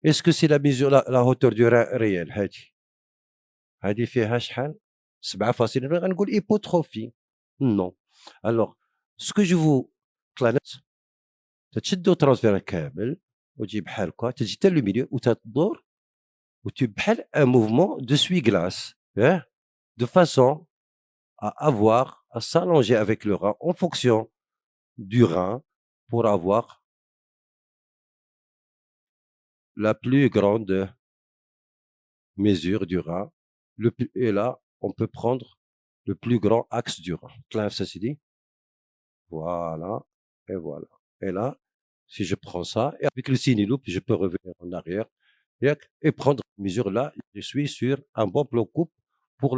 Est-ce que c'est la mesure, la hauteur du rein réelle هذه فيها شحال 7.2 غنقول hypotrophie. Non. Alors, ce que je vous طلع نفس تشدو ترانسفير كامل وتجي بحال هكا تجي حتى لو ميليو وتدور وتجي بحال un mouvement de suie-glace, hein, de façon à avoir, à s'allonger avec le rein en fonction du rein pour avoir la plus grande mesure du rein. Et là, on peut prendre le plus grand axe du rein. Ça c'est dit. Voilà. Et voilà. Et là, si je prends ça, et avec le ciné-loupe, je peux revenir en arrière et prendre une mesure là. Je suis sur un bon plan coupe pour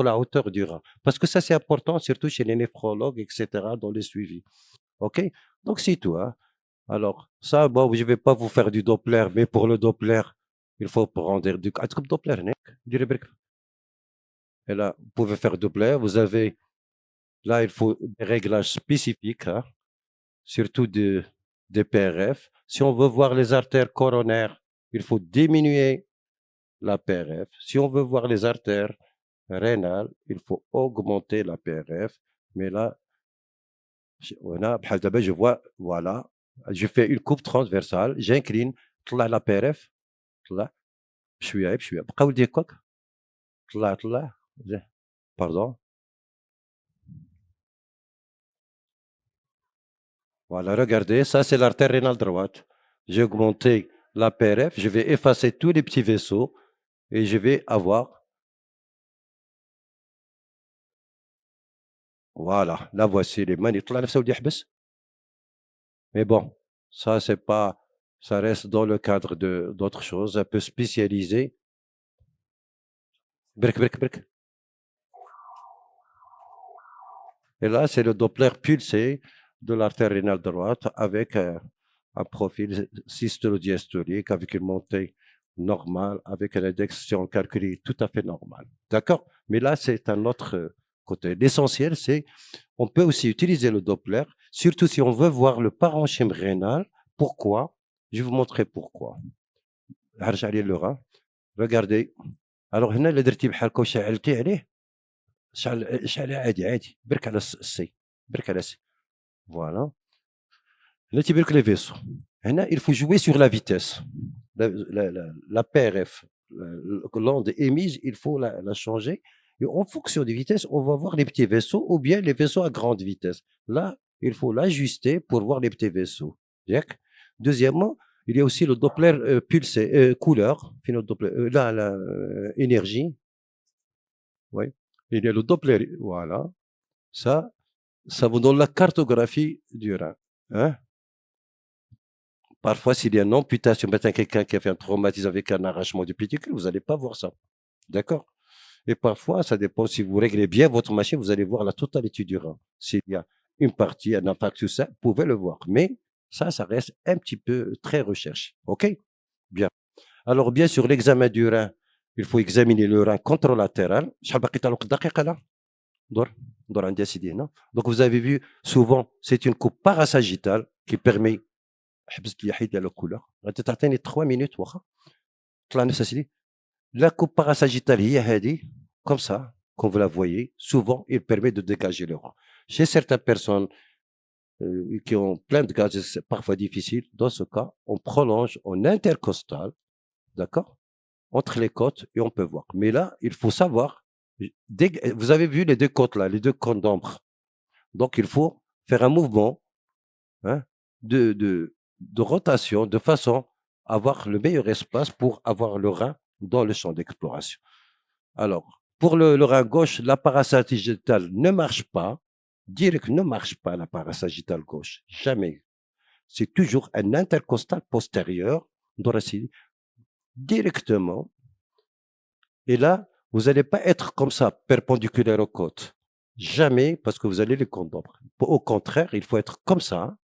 la hauteur du rein. Parce que ça, c'est important, surtout chez les néphrologues, etc., dans les suivis. OK? Donc, c'est tout. Hein. Alors, ça, bon, je ne vais pas vous faire du Doppler, mais pour le Doppler, il faut prendre du Doppler. Et là, vous pouvez faire Doppler. Vous avez, là, il faut des réglages spécifiques, hein, surtout des PRF. Si on veut voir les artères coronaires, il faut diminuer la PRF. Si on veut voir les artères rénales, il faut augmenter la PRF. Mais là, je vois, voilà, je fais une coupe transversale, j'incline, la PRF, pardon. Voilà, regardez, ça c'est l'artère rénale droite. J'ai augmenté la PRF, je vais effacer tous les petits vaisseaux et je vais avoir, voilà, la voici les mains. Mais bon, ça c'est pas, ça reste dans le cadre d'autres choses, un peu spécialisées. Et là, c'est le Doppler pulsé de l'artère rénale droite avec un profil systolo-diastolique, avec une montée normale, avec un index si on calcule tout à fait normal. D'accord? Mais là, c'est un autre côté. L'essentiel, c'est on peut aussi utiliser le Doppler, surtout si on veut voir le parenchyme rénal. Pourquoi? Je vais vous montrer pourquoi. Le rein. Regardez. Alors, هنا اللي درتي بحال هكا وشعلتي عليه شعل عادي برك على السي برك على سي فوالا هنا تيبان لك لي فيسو هنا il faut jouer sur la vitesse la PRF l'onde émise il faut la changer et en fonction des vitesses on va voir les petits vaisseaux ou bien les vaisseaux à grande vitesse là il faut l'ajuster pour voir les petits vaisseaux. Deuxièmement il y a aussi le Doppler pulsé couleur la énergie. Oui. Il y a le Doppler, voilà. Ça vous donne la cartographie du rein. Hein? Parfois, s'il y a une amputation, maintenant quelqu'un qui a fait un traumatisme avec un arrachement du pédicule, vous n'allez pas voir ça. D'accord? Et parfois, ça dépend, si vous réglez bien votre machine, vous allez voir la totalité du rein. S'il y a une partie, un impact sur ça, vous pouvez le voir. Mais ça reste un petit peu très recherché. OK? Bien. Alors, bien sûr, l'examen du rein, il faut examiner le rein contralatéral. Donc, vous avez vu, souvent, c'est une coupe parasagittale qui permet. La 3 minutes. La coupe parasagittale, comme ça, comme vous la voyez, souvent, il permet de dégager le rein. Chez certaines personnes qui ont plein de gaz, c'est parfois difficile. Dans ce cas, on prolonge en intercostal, d'accord, entre les côtes et on peut voir. Mais là, il faut savoir, vous avez vu les deux côtes là, les deux côtes d'ombre. Donc, il faut faire un mouvement hein, de rotation de façon à avoir le meilleur espace pour avoir le rein dans le champ d'exploration. Alors, pour le rein gauche, la parasagittale ne marche pas. Direct ne marche pas, la parasagittale gauche. Jamais. C'est toujours un intercostal postérieur directement. Et là, vous n'allez pas être comme ça, perpendiculaire aux côtes. Jamais, parce que vous allez les côtes d'ombre. Au contraire, il faut être comme ça.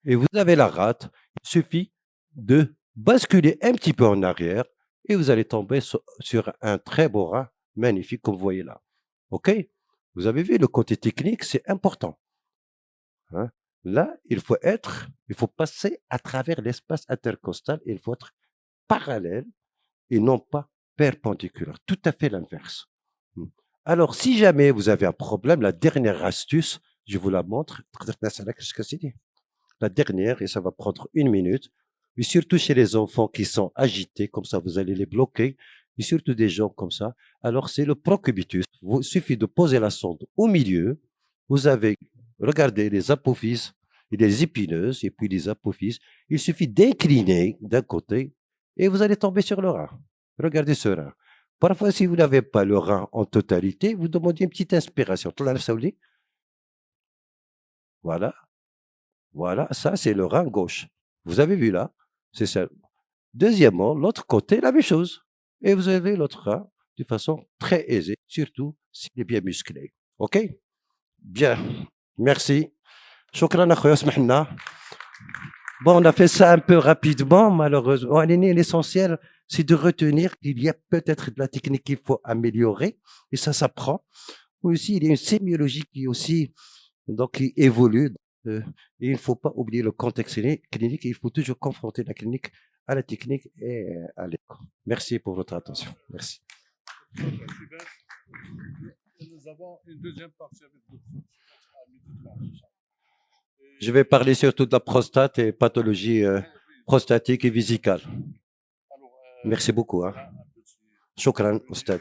Et vous avez la rate. Il suffit de basculer un petit peu en arrière et vous allez tomber sur un très beau rein, magnifique, comme vous voyez là. OK? Vous avez vu, le côté technique, c'est important. Hein. Là, il faut passer à travers l'espace intercostal, il faut être parallèle et non pas perpendiculaire. Tout à fait l'inverse. Alors, si jamais vous avez un problème, la dernière astuce, je vous la montre. La dernière, et ça va prendre 1 minute, mais surtout chez les enfants qui sont agités, comme ça vous allez les bloquer, et surtout des gens comme ça. Alors, c'est le procubitus. Il suffit de poser la sonde au milieu. Vous avez, regardez, les apophyses et les épineuses, et puis les apophyses. Il suffit d'incliner d'un côté, et vous allez tomber sur le rein. Regardez ce rein. Parfois, si vous n'avez pas le rein en totalité, vous demandez une petite inspiration. Voilà. Voilà, ça, c'est le rein gauche. Vous avez vu là? C'est ça. Deuxièmement, l'autre côté, la même chose. Et vous avez l'autre rein de façon très aisée, surtout s'il est bien musclé. OK? Bien. Merci. Shukran, akhoya, smahna. Bon, on a fait ça un peu rapidement, malheureusement. L'essentiel, c'est de retenir qu'il y a peut-être de la technique qu'il faut améliorer, et ça s'apprend. Aussi, il y a une sémiologie qui aussi, donc, qui évolue. Et il ne faut pas oublier le contexte clinique, il faut toujours confronter la clinique à la technique et à l'école. Merci pour votre attention. Merci. Nous avons une deuxième partie avec le Je vais parler surtout de la prostate et pathologie prostatique et vésicale. Merci beaucoup. Shukran, Oustad.